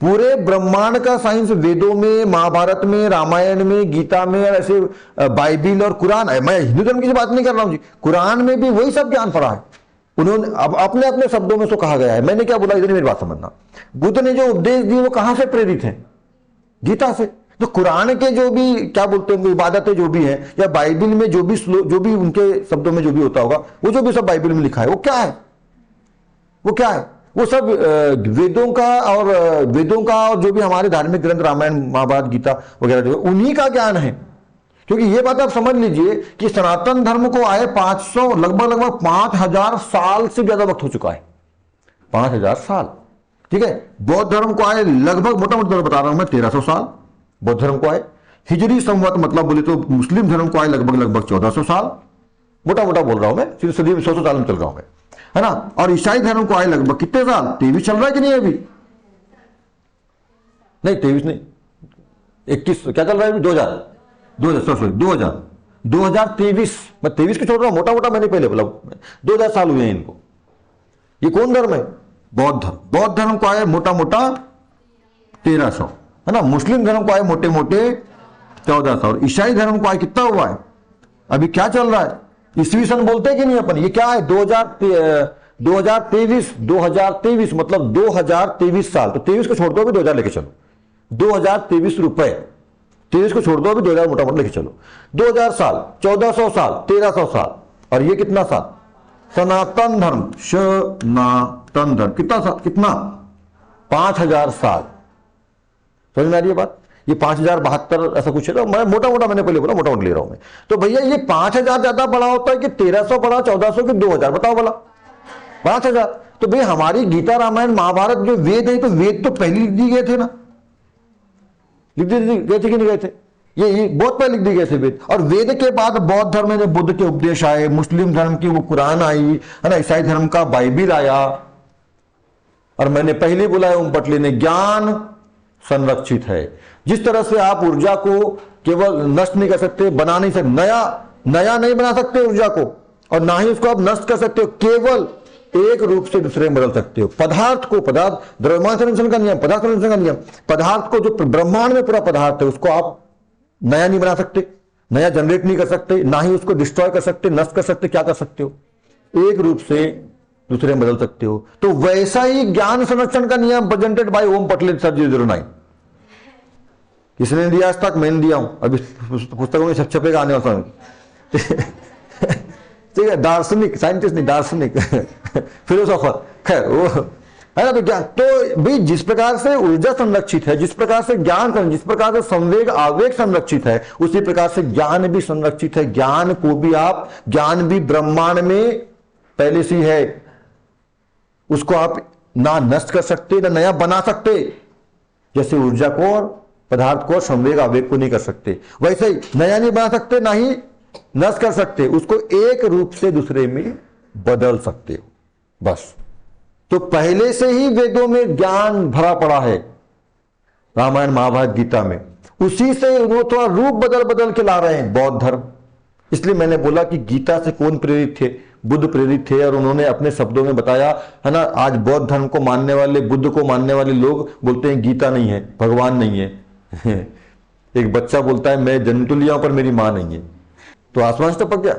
पूरे ब्रह्मांड का साइंस वेदों में, महाभारत में, रामायण में, गीता में, ऐसे बाइबिल और कुरान है। मैं हिंदू धर्म की बात नहीं कर रहा हूं जी, कुरान में भी वही सब ज्ञान पढ़ा है उन्होंने। अब अपने अपने शब्दों में तो कहा गया है, मैंने क्या बोला इधर मेरी बात समझना। बुद्ध ने जो उपदेश दिए वो कहां से प्रेरित है? गीता से। तो कुरान के जो भी क्या बोलते हैं इबादतें जो भी है, या बाइबिल में जो भी उनके शब्दों में जो भी होता होगा, वो जो भी सब बाइबिल में लिखा है वो क्या है? वो क्या है? वो सब वेदों का और जो भी हमारे धार्मिक ग्रंथ रामायण महाभारत गीता वगैरह जो है उन्हीं का ज्ञान है। क्योंकि ये बात आप समझ लीजिए कि सनातन धर्म को आए 500 लगभग 5000 साल से ज्यादा वक्त हो चुका है। 5000 साल, ठीक है। बौद्ध धर्म को आए लगभग, मोटा मोटा बता रहा हूं मैं, 1300 साल बौद्ध धर्म को आए। हिजरी संवत मतलब बोले तो मुस्लिम धर्म को आए लगभग 1400 साल, मोटा मोटा बोल रहा हूं मैं, सिर्फ सदी में 100 साल में चल रहा हूं मैं, है ना। और ईसाई धर्म को आए लगभग कितने साल? 23 चल रहा है कि नहीं अभी? नहीं 23 नहीं, 21 क्या चल रहा है अभी? 2023। मैं 23 को छोड़ रहा हूं, मोटा मोटा मैंने पहले बोला 2000 साल हुए हैं इनको। ये कौन धर्म है? बौद्ध धर्म। बौद्ध धर्म को आए मोटा मोटा 1300, है ना। मुस्लिम धर्म को आए मोटे मोटे 1400, और ईसाई धर्म को आए कितना हुआ है? अभी क्या चल रहा है? ईस्वी सन बोलते हैं कि नहीं अपन? ये क्या है? 2023 मतलब 2023 साल। तो 23 को छोड़ दो, अभी 2000 लेके चलो। 2023 रुपए, 23 को छोड़ दो, अभी 2000 मोटा मोटा लेके चलो। 2000 साल, 1400 साल, 1300 साल, और ये कितना साल? सनातन धर्म, सनातन धर्म कितना साल? कितना? 5000 साल। समझ में आ रही है बात? ये 5072 ऐसा कुछ है। तो मैं मोटा मोटा मैंने पहले बोला, मोटा मोटा ले रहा हूं मैं। तो भैया ये 5000 ज्यादा बड़ा होता है कि 1300 बड़ा, 1400 कि 2000? बताओ भला। 5000। तो भाई हमारी गीता रामायण महाभारत जो वेद है, तो वेद तो पहले लिख दिए गए थे ना, लिख दिए गए थे कि नहीं गए थे? ये बहुत पहले लिख दिए गए थे वेद। और वेद के बाद बौद्ध धर्म में बुद्ध के उपदेश आए, मुस्लिम धर्म की वो कुरान आई, है ना, ईसाई धर्म का बाइबिल आया। और मैंने पहले बोला है ओम पटले ने, ज्ञान संरक्षित है। जिस तरह से आप ऊर्जा को केवल नष्ट नहीं कर सकते, बना नहीं सकते, नया नहीं बना सकते ऊर्जा को, और ना ही उसको आप नष्ट कर सकते हो, केवल एक रूप से दूसरे में बदल सकते हो। पदार्थ द्रव्यमान संरक्षण का नियम, पदार्थ संरक्षण का नियम। पदार्थ को, जो ब्रह्मांड में पूरा पदार्थ है, उसको आप नया नहीं बना सकते, नया जनरेट नहीं कर सकते, ना ही उसको डिस्ट्रॉय कर सकते, नष्ट कर सकते। क्या कर सकते हो? एक रूप से दूसरे में बदल सकते हो। तो वैसा ही ज्ञान संरक्षण का नियम presented by Om Patle sir 009। किसने दिया आज तक? मैंने दिया हूं। अभी पुस्तकों में छपेगा आने वाला ठीक है। दार्शनिक, साइंटिस्ट नहीं, दार्शनिक फिलोसोफर, खैर वो है ना। तो क्या, तो भी जिस प्रकार से ऊर्जा संरक्षित है, जिस प्रकार से ज्ञान, जिस प्रकार से संवेग आवेग संरक्षित है, उसी प्रकार से ज्ञान भी संरक्षित है। ज्ञान को भी आप, ज्ञान भी ब्रह्मांड में पहले से ही है, उसको आप ना नष्ट कर सकते, ना नया बना सकते। जैसे ऊर्जा को और पदार्थ को, संवेग आवेग को नहीं कर सकते, वैसे ही नया नहीं बना सकते, ना ही नष्ट कर सकते, उसको एक रूप से दूसरे में बदल सकते हो, बस। तो पहले से ही वेदों में ज्ञान भरा पड़ा है, रामायण महाभारत गीता में। उसी से वो थोड़ा रूप बदल बदल के ला रहे हैं बौद्ध धर्म। इसलिए मैंने बोला कि गीता से कौन प्रेरित थे? बुद्ध प्रेरित थे, और उन्होंने अपने शब्दों में बताया, है ना। आज बौद्ध धर्म को मानने वाले, बुद्ध को मानने वाले लोग बोलते हैं गीता नहीं है, भगवान नहीं है। एक बच्चा बोलता है मैं जन्म तो लिया हूं पर मेरी मां नहीं है, तो आसमान से टपक गया।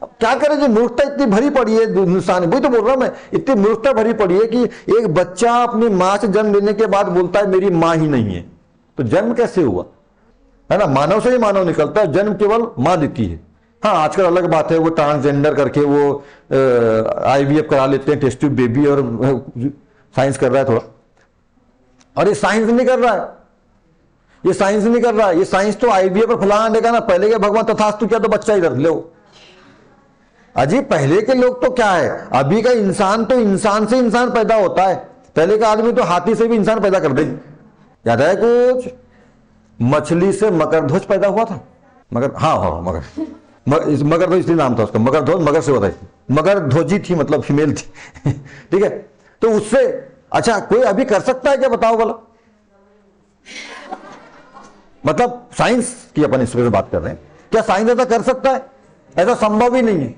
अब क्या करें, जो मूर्खता इतनी भरी पड़ी है हिंदुस्तान में, वही तो बोल रहा हूं मैं, इतनी मूर्खता भरी पड़ी है कि एक बच्चा अपनी मां से जन्म लेने के बाद बोलता है मेरी मां ही नहीं है। तो जन्म कैसे हुआ? है ना, मानव से ही मानव निकलता है, जन्म केवल मां देती है। हाँ, आजकल अलग बात है, वो ट्रांसजेंडर करके वो IVF करा लेते हैं, टेस्ट ट्यूब बेबी, और साइंस कर रहा है थोड़ा। और ये साइंस नहीं कर रहा है, ये साइंस नहीं कर रहा है, ये साइंस तो IVF पर फलाना देखा ना, पहले के भगवान तथास्तु किया तो बच्चा इधर लो। अजी पहले के लोग तो क्या है, अभी का इंसान तो इंसान से इंसान पैदा होता है, पहले का आदमी तो हाथी से भी इंसान पैदा कर दे। याद है कुछ? मछली से मकरध्वज पैदा हुआ था, मगर हाँ मगरध्वज इसलिए नाम था उसका, मगरध्वज मगर से होता है, मगरध्वजी थी मतलब फीमेल थी ठीक है। तो उससे अच्छा कोई अभी कर सकता है क्या? बताओ भला। मतलब साइंस की अपन इस वजह से बात कर रहे हैं, क्या साइंस ऐसा कर सकता है? ऐसा संभव ही नहीं है,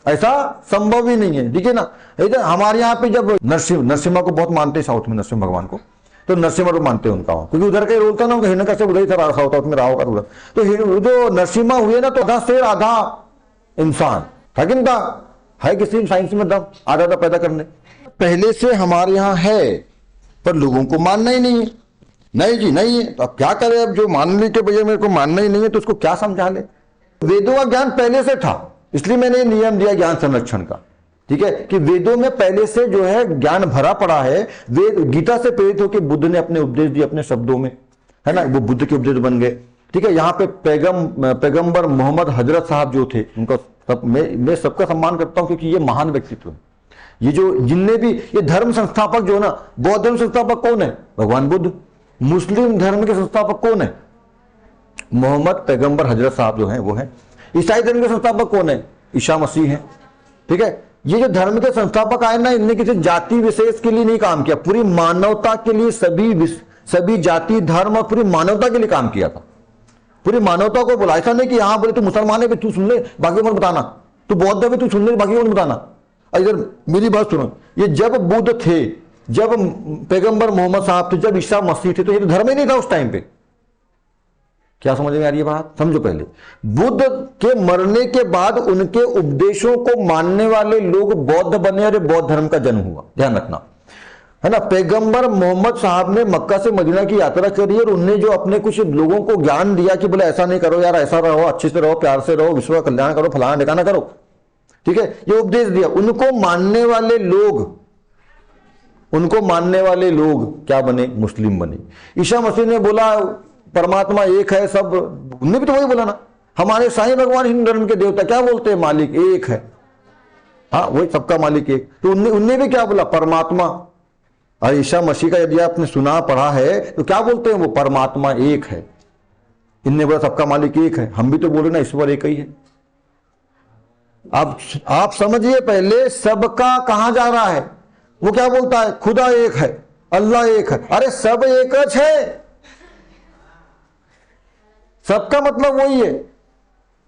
ऐसा संभव ही नहीं है। देखिए ना, इधर हमारे यहाँ पे जब नरसिम्हा को बहुत मानते हैं, साउथ में नरसिम्हा भगवान को, तो नरसिम्हा रूप मानते हैं उनका, क्योंकि उधर का ही रोल था ना, हिरण्यकश्यप उधर ही था, रखा होता उसमें राव का रूल। तो जो नरसिम्हा हुए ना, तो आधा शेर आधा इंसान था कि नहीं था? है किसी साइंस में दम आधा आधा पैदा करने? पहले से हमारे यहाँ है, पर लोगों को मानना ही नहीं है। नहीं जी नहीं है, तो अब क्या करें? अब जो मानने के बजाय मेरे को मानना ही नहीं है, तो उसको क्या समझा ले? वेदों का ज्ञान पहले से था, इसलिए मैंने नियम दिया ज्ञान संरक्षण का, ठीक है, कि वेदों में पहले से जो है ज्ञान भरा पड़ा है। वेद गीता से प्रेरित होकर बुद्ध ने अपने उपदेश दिए अपने शब्दों में, है ना, वो बुद्ध के उपदेश बन गए, ठीक है। यहाँ पे पैगंबर मोहम्मद हजरत साहब जो थे, उनका मैं सबका सम्मान करता हूं, क्योंकि ये महान व्यक्तित्व है। ये जो जिनने भी ये धर्म संस्थापक जो है ना, बौद्ध धर्म संस्थापक कौन है? भगवान बुद्ध। मुस्लिम धर्म के संस्थापक कौन है? मोहम्मद पैगंबर हजरत साहब जो है वो है। ईसाई धर्म के संस्थापक कौन है? ईसा मसीह है, ठीक है। ये जो धर्म के संस्थापक आए ना, इनने किसी जाति विशेष के लिए नहीं काम किया, पूरी मानवता के लिए, सभी जाति धर्म और पूरी मानवता के लिए काम किया था। पूरी मानवता को बोला, ऐसा नहीं कि यहां बोले तू मुसलमान है तू सुन ले बाकी मत बताना, तू बौद्ध है तू सुन ले बाकी मत बताना। इधर मेरी बात सुनो, ये जब बुद्ध थे, जब पैगंबर मोहम्मद साहब थे, जब ईसा मसीह थे, तो ये तो धर्म ही नहीं था उस टाइम पे। क्या समझ में आ रही है बात? समझो, पहले बुद्ध के मरने के बाद उनके उपदेशों को मानने वाले लोग बौद्ध बने और बौद्ध धर्म का जन्म हुआ, ध्यान रखना, है ना। पैगंबर मोहम्मद साहब ने मक्का से मदीना की यात्रा करी और उन्हें जो अपने कुछ लोगों को ज्ञान दिया कि बोले ऐसा नहीं करो यार, ऐसा रहो, अच्छे से रहो, प्यार से रहो, विश्व का कल्याण करो, फलाना ठिकाना करो, ठीक है, ये उपदेश दिया। उनको मानने वाले लोग क्या बने? मुस्लिम बने। ईसा मसीह ने बोला परमात्मा एक है, सब, उनने भी तो वही बोला ना। हमारे साईं भगवान हिंदू धर्म के देवता क्या बोलते हैं? मालिक एक है, हाँ वही सबका मालिक एक। तो उनने भी क्या बोला? परमात्मा। और ईसा मसीह का यदि आपने सुना पढ़ा है तो क्या बोलते हैं वो? परमात्मा एक है। इनने बोला सबका मालिक एक है, हम भी तो बोले ना ईश्वर एक ही है। अब आप समझिए, पहले सबका कहां जा रहा है? वो क्या बोलता है? खुदा एक है, अल्लाह एक है। अरे सब एक है, सबका मतलब वही है।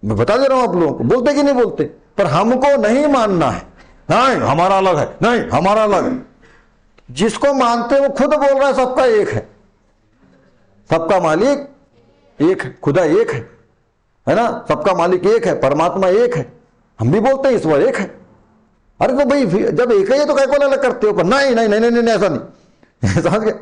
मैं बता दे रहा हूं आप लोगों को, बोलते कि नहीं बोलते? पर हमको नहीं मानना है, नहीं हमारा अलग है, नहीं हमारा अलग है। जिसको मानते वो खुद बोल रहा है सबका एक है, सबका मालिक एक है, खुदा एक है ना, सबका मालिक एक है, परमात्मा एक है। हम भी बोलते हैं ईश्वर एक है। अरे तो भाई जब एक ही है तो क्या को अलग करते हो? पर नहीं नहीं नहीं नहीं, नहीं ऐसा नहीं। समझ गए?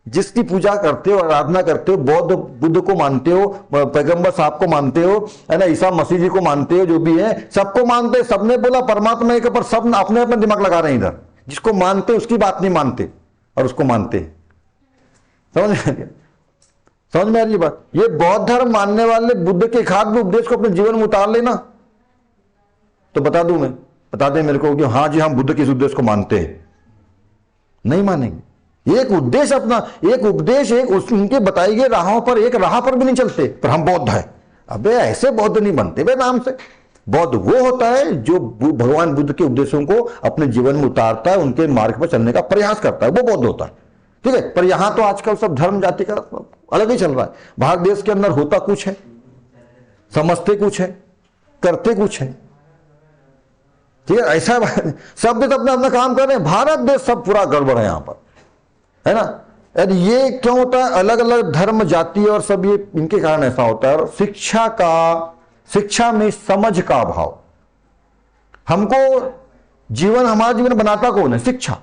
जिसकी पूजा करते हो, आराधना करते हो, बौद्ध बुद्ध को मानते हो, पैगंबर साहब को मानते हो, है ना, ईसा मसीह जी को मानते हो, जो भी है सबको मानते हैं। सबने बोला परमात्मा एक, पर सब अपने अपने दिमाग लगा रहे हैं इधर। जिसको मानते उसकी बात नहीं मानते और उसको मानते हैं। समझ में आ रही बात? ये बौद्ध धर्म मानने वाले बुद्ध के खाद में उपदेश को अपने जीवन में उतार लेना, तो बता दूं मैं, बता दें मेरे को कि हाँ जी हम बुद्ध के इस उपदेश को मानते हैं। नहीं मानेंगे। एक उद्देश्य अपना, एक उपदेश, एक उनके बताई गई राहों पर, एक राह पर भी नहीं चलते, पर हम बौद्ध है। अबे ऐसे बौद्ध नहीं बनते बे नाम से। बौद्ध वो होता है जो भगवान बुद्ध के उपदेशों को अपने जीवन में उतारता है, उनके मार्ग पर चलने का प्रयास करता है, वो बौद्ध होता है, ठीक है। पर यहां तो आजकल सब धर्म जाति का अलग ही चल रहा है। भारत देश के अंदर होता कुछ है, समझते कुछ है, करते कुछ है, ठीक है। ऐसा सब देश अपना अपना काम कर रहे हैं, भारत देश सब पूरा गड़बड़ है यहां पर, है ना। यदि ये क्यों होता है? अलग अलग धर्म जाति और सब ये इनके कारण ऐसा होता है। और शिक्षा में समझ का अभाव। हमको जीवन, हमारा जीवन बनाता कौन है? शिक्षा।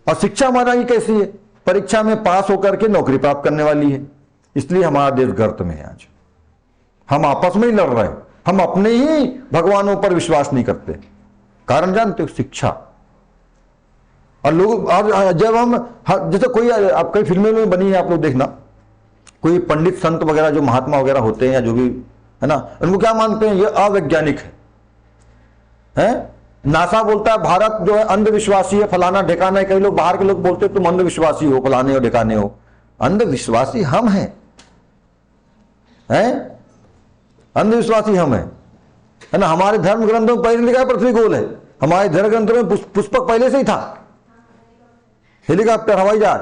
और शिक्षा हमारा ही कैसी है? परीक्षा में पास होकर के नौकरी प्राप्त करने वाली है। इसलिए हमारा देश गर्त में है आज। हम आपस में ही लड़ रहे हैं, हम अपने ही भगवानों पर विश्वास नहीं करते। कारण जानते हो? शिक्षा। और लोग, और जब हम, जैसे कोई, आप कई फिल्में में बनी है, आप लोग देखना, कोई पंडित संत वगैरह जो महात्मा वगैरह होते हैं या जो भी है ना, उनको क्या मानते हैं? ये अवैज्ञानिक है। नासा बोलता है भारत जो है अंधविश्वासी है, फलाना ढिकाना है। कई लोग बाहर के लोग बोलते हैं तुम अंधविश्वासी हो, फलाने हो ढिकाने हो। अंधविश्वासी हम हैं, अंधविश्वासी हम हैं, है ना। हमारे धर्म ग्रंथों में पहले लिखा है पृथ्वी गोल है। हमारे धर्म ग्रंथों में पुष्पक पहले से ही था, हेलीकॉप्टर, हवाई जहाज,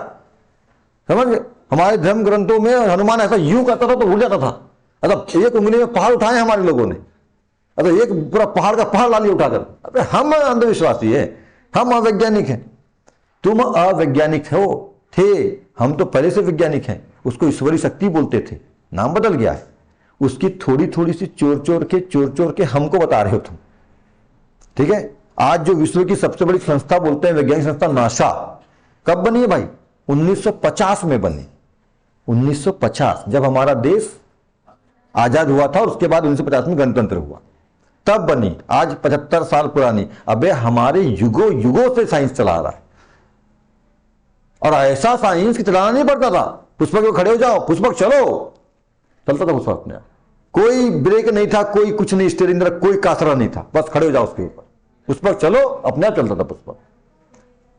समझ गए। हमारे धर्म ग्रंथों में हनुमान ऐसा यूं करता था तो भूल जाता था। मतलब एक उंगली में पहाड़ उठाए हमारे लोगों ने, अगर एक पूरा पहाड़ का पहाड़ ला लिया उठाकर। अबे हम अंधविश्वासी है, हम अवैज्ञानिक हैं। तुम अवैज्ञानिक हो, थे। हम तो पहले से वैज्ञानिक हैं, उसको ईश्वरी शक्ति बोलते थे, नाम बदल गया है। उसकी थोड़ी थोड़ी सी चोर चोर के हमको बता रहे हो तुम, ठीक है। आज जो विश्व की सबसे बड़ी संस्था बोलते हैं वैज्ञानिक संस्था नासा, कब बनी है भाई? 1950 में बनी। 1950 जब हमारा देश आजाद हुआ था और उसके बाद 1950 में गणतंत्र हुआ, तब बनी। आज 75 साल पुरानी। अबे हमारे युगों युगों से साइंस चला रहा है, और ऐसा साइंस कि चलाना नहीं पड़ता था। पुष्पक को खड़े हो जाओ, पुष्पक चलो, चलता था पुष्पक अपने आप, कोई ब्रेक नहीं था, कोई कुछ नहीं, स्टीयरिंग कोई कासरा नहीं था, बस खड़े हो जाओ उसके ऊपर, पुष्पक चलो, अपने आप चलता था पुष्पक।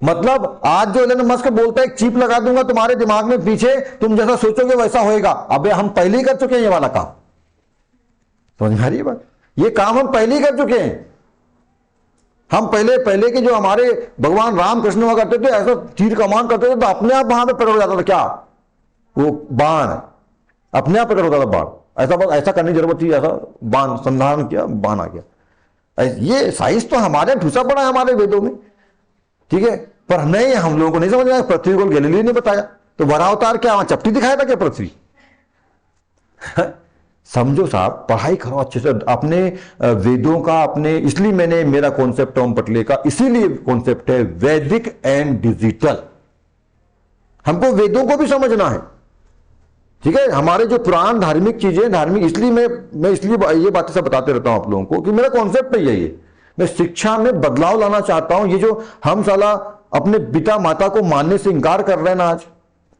मतलब आज जो एलन मस्क बोलता है चिप लगा दूंगा तुम्हारे दिमाग में पीछे, तुम जैसा सोचोगे वैसा होएगा, अबे हम पहले ही कर चुके हैं ये वाला काम। समझ में आ रही है बात? ये काम हम पहले ही कर चुके हैं। हम पहले के जो हमारे भगवान राम कृष्ण हुआ करते थे, ऐसा तीर कमान करते थे तो अपने आप वहां पे प्रकट हो जाता था। क्या वो बाण अपने आप प्रकट होता था, बाण ऐसा करने की जरूरत थी, ऐसा बाण संधारण किया, बाण आ गया। ये साइंस तो हमारे ठूसा पड़ा है हमारे वेदों में, ठीक है। पर नहीं, हम लोगों को नहीं समझ आया। पृथ्वी को गैलीलियो ने बताया, तो वरावतार क्या वहां चपटी दिखाया था क्या पृथ्वी? समझो साहब, पढ़ाई करो अच्छे से अपने वेदों का, अपने। इसलिए मैंने, मेरा कॉन्सेप्ट टॉम पटले का इसीलिए कॉन्सेप्ट है वैदिक एंड डिजिटल। हमको वेदों को भी समझना है, ठीक है। हमारे जो पुराण धार्मिक चीजें, धार्मिक, इसलिए मैं इसलिए ये बातें सब बताते रहता हूं आप लोगों को कि मेरा कॉन्सेप्ट है यही है। मैं शिक्षा में बदलाव लाना चाहता हूं। ये जो हम साला अपने पिता माता को मानने से इंकार कर रहे हैं ना आज,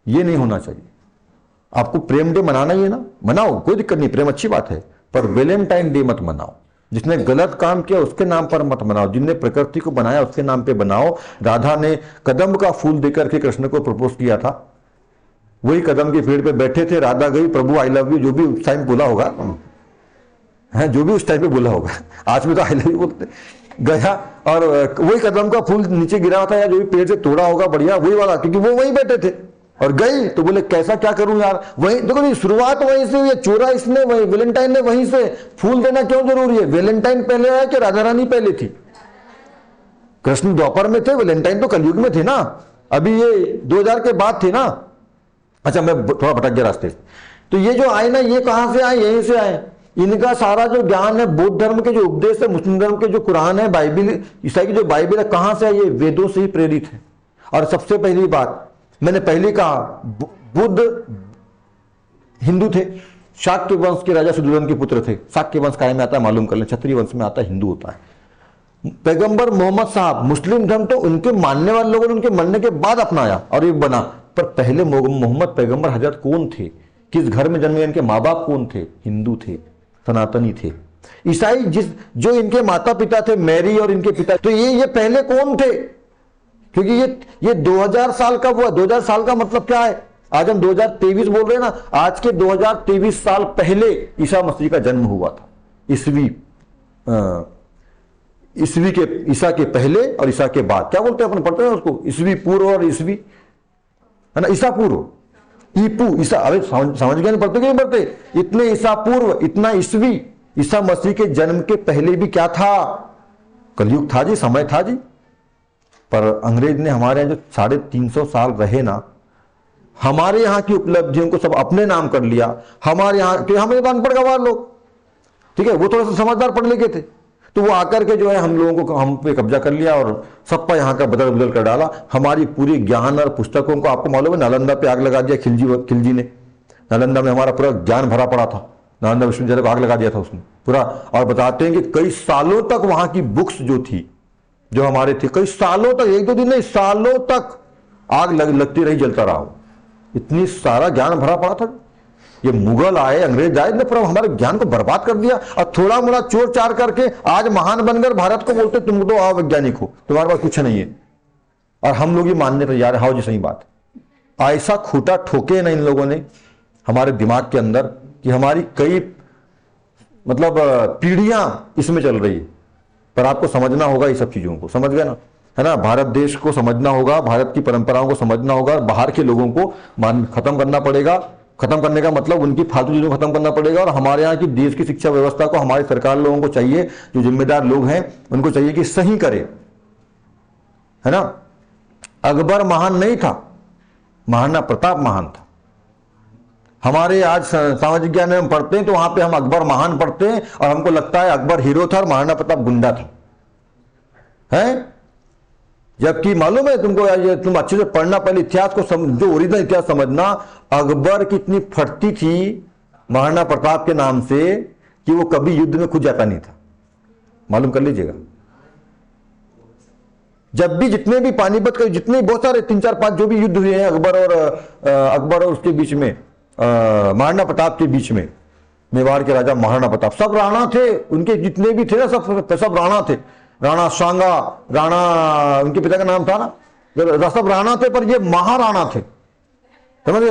ये नहीं होना चाहिए। आपको प्रेम डे मनाना ही है ना, मनाओ, कोई दिक्कत नहीं, प्रेम अच्छी बात है, पर वैलेंटाइन डे मत मनाओ। जिसने गलत काम किया उसके नाम पर मत मनाओ, जिसने प्रकृति को बनाया उसके नाम पे बनाओ। राधा ने कदम का फूल देकर के कृष्ण को प्रपोज किया था, वही कदम के पेड़ पे बैठे थे, राधा गई, प्रभु आई लव यू, जो भी उस टाइम बोला होगा है, जो भी उस टाइम पे बोला होगा, आज भी तो आई लव यू बोलते, गया और वही कदम का फूल नीचे गिरा था, या जो भी पेड़ से तोड़ा होगा बढ़िया वही वाला, क्योंकि वो वहीं बैठे थे। और गई तो बोले कैसा क्या करूं यार, वहीं देखो शुरुआत वहीं से हुई है, चोरा इसने, वही वैलेंटाइन ने वहीं से। फूल देना क्यों जरूरी है? वैलेंटाइन पहले आया कि राधा रानी पहले थी? कृष्ण द्वापर में थे, वैलेंटाइन तो कलयुग में थे ना, अभी ये 2000 के बाद थे ना। अच्छा, मैं थोड़ा भटक गया रास्ते से। तो ये जो आए ना, ये कहां से आए? यहीं से आए। इनका सारा जो ज्ञान है, बौद्ध धर्म के जो उपदेश है, मुस्लिम धर्म के जो कुरान है, बाइबिल, ईसाई की जो बाइबिल है, कहां से है? ये वेदों से ही प्रेरित है। और सबसे पहली बात मैंने पहले कहा, बुद्ध हिंदू थे, शाक्य वंश के राजा सुदूरन के पुत्र थे। शाक्य वंश काय में आता है मालूम कर लें, क्षत्रिय वंश में आता है, हिंदू होता है। पैगंबर मोहम्मद साहब, मुस्लिम धर्म तो उनके मानने वाले लोगों ने उनके मरने के बाद अपनाया और ये बना, पर पहले मोहम्मद पैगंबर हजरत कौन थे? किस घर में जन्मे? इनके माँ बाप कौन थे? हिंदू थे, सनातनी थे। ईसाई जो इनके माता पिता थे, मैरी और इनके पिता, तो ये पहले कौन थे? क्योंकि ये 2000 साल का हुआ। 2000 साल का मतलब क्या है? आज हम 2023 बोल रहे हैं ना, आज के 2023 साल पहले ईसा मसीह का जन्म हुआ था। ईसा के पहले और ईसा के बाद, क्या बोलते हैं अपन, पढ़ते हैं उसको, ईसवी पूर्व और ईसवी, है ना, ईसा पूर्व, ईपू, ईसा। अरे समझ गए, पढ़ते कि नहीं पढ़ते? इतने ईसा पूर्व, इतना ईसवी। ईसा मसीह के जन्म के पहले भी क्या था? कलयुग था जी, समय था जी। पर अंग्रेज ने हमारे यहाँ जो 350 साल रहे ना, हमारे यहाँ की उपलब्धियों को सब अपने नाम कर लिया। हमारे यहाँ के, हमें अनपढ़ गवार लोग, ठीक है, वो थोड़ा सा समझदार पढ़ लिखे थे, तो वो आकर के जो है हम लोगों को, हम पे कब्जा कर लिया और सब पर यहाँ का बदल बदल कर डाला। हमारी पूरी ज्ञान और पुस्तकों को, आपको मालूम है नालंदा पे आग लगा दिया खिलजी ने। नालंदा में हमारा पूरा ज्ञान भरा पड़ा था, नालंदा विश्वविद्यालय को आग लगा दिया था उसने पूरा। और बताते हैं कि कई सालों तक वहां की बुक्स जो थी, जो हमारे थे, कई सालों तक, 1-2 दिन नहीं, सालों तक आग लगती रही, जलता रहा। इतनी सारा ज्ञान भरा पड़ा था। ये मुगल आए, अंग्रेज आए, ने पूरा हमारे ज्ञान को बर्बाद कर दिया। और थोड़ा मोड़ा चोर चार करके आज महान बनकर भारत को बोलते तुम तो अवैज्ञानिक हो, तुम्हारे पास कुछ नहीं है। और हम लोग ये मानने तैयार है, हाँ जी सही बात। ऐसा खूटा ठोके ना इन लोगों ने हमारे दिमाग के अंदर कि हमारी कई मतलब पीढ़ियां इसमें चल रही है। पर आपको समझना होगा ये सब चीजों को, समझ गए ना, है ना। भारत देश को समझना होगा, भारत की परंपराओं को समझना होगा, बाहर के लोगों को खत्म करना पड़ेगा। खत्म करने का मतलब उनकी फालतू चीजों को खत्म करना पड़ेगा। और हमारे यहाँ की देश की शिक्षा व्यवस्था को हमारी सरकार लोगों को चाहिए, जो जिम्मेदार लोग हैं उनको चाहिए कि सही करे, है ना। अकबर महान नहीं था, महाराणा प्रताप महान था। हमारे आज सामाजिक ज्ञान में हम पढ़ते हैं तो वहां पे हम अकबर महान पढ़ते हैं और हमको लगता है अकबर हीरो था और महाराणा प्रताप गुंडा था, है? जबकि मालूम है तुमको, तुम अच्छे से पढ़ना, पहले इतिहास को जो ओरिजिनल इतिहास समझना। अकबर की इतनी फटती थी महाराणा प्रताप के नाम से कि वो कभी युद्ध में खुद जाता नहीं था, मालूम कर लीजिएगा। जब भी जितने भी पानीपत के जितने बहुत सारे 3-4-5 जो भी युद्ध हुए हैं अकबर और उसके बीच में, महाराणा प्रताप के बीच में, मेवाड़ के राजा महाराणा प्रताप, सब राणा थे, उनके जितने भी थे ना सब राणा थे। राणा सांगा, राणा उनके पिता का नाम था ना, सब राणा थे, पर ये महाराणा थे, समझे?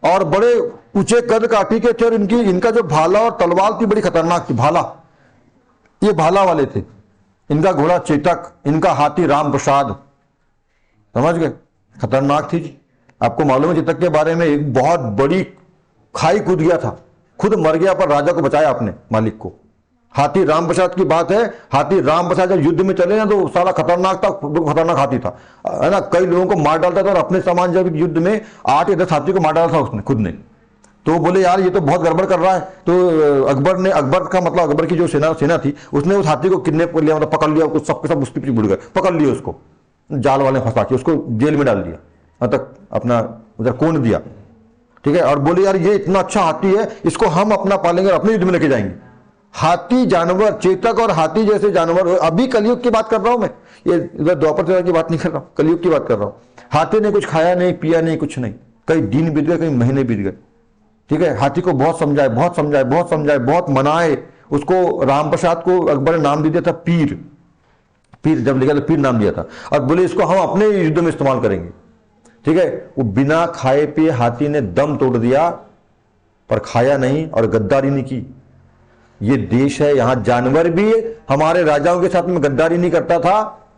और बड़े ऊंचे कद काठी के थे और इनका जो भाला और तलवार थी बड़ी खतरनाक थी। भाला, ये भाला वाले थे। इनका घोड़ा चेतक, इनका हाथी राम प्रसाद, समझ गए? खतरनाक थी जी। आपको मालूम है चेतक के बारे में, एक बहुत बड़ी खाई कूद गया था, खुद मर गया पर राजा को बचाया अपने मालिक को। हाथी राम प्रसाद की बात है, हाथी राम प्रसाद जब युद्ध में चले ना तो सारा खतरनाक था, खतरनाक हाथी था, है ना? कई लोगों को मार डालता था और अपने सामान जब युद्ध में 8 या 10 हाथी को मार डाला था उसने खुद ने। तो बोले यार ये तो बहुत गड़बड़ कर रहा है। तो अकबर का मतलब अकबर की जो सेना थी उसने उस हाथी को किडनैप कर लिया, मतलब पकड़ लिया, कुछ सबके सब उसके पीछे बुड़ गए, पकड़ लिया उसको, जाल वाले फंसा के उसको जेल में डाल दिया, मतलब अपना उधर कोन दिया, ठीक है? और बोले यार ये इतना अच्छा हाथी है, इसको हम अपना पालेंगे और अपने युद्ध में लेके जाएंगे। हाथी जानवर, चेतक और हाथी जैसे जानवर, अभी कलयुग की बात कर रहा हूं मैं, ये इधर द्वापर की बात नहीं कर रहा हूं, कलयुग की बात कर रहा हूं। हाथी ने कुछ खाया नहीं, पिया नहीं, कुछ नहीं, कई दिन बीत गए, कई महीने बीत गए, ठीक है? हाथी को बहुत समझाए, बहुत मनाए। उसको राम प्रसाद को अकबर ने नाम दे दिया था पीर जब लिखा था पीर नाम दिया था, और बोले इसको हम अपने युद्ध में इस्तेमाल करेंगे, ठीक है? वो बिना खाए पिए हाथी ने दम तोड़ दिया, पर खाया नहीं और गद्दारी नहीं की। ये देश है, यहां जानवर भी हमारे राजाओं के साथ में गद्दारी नहीं करता था,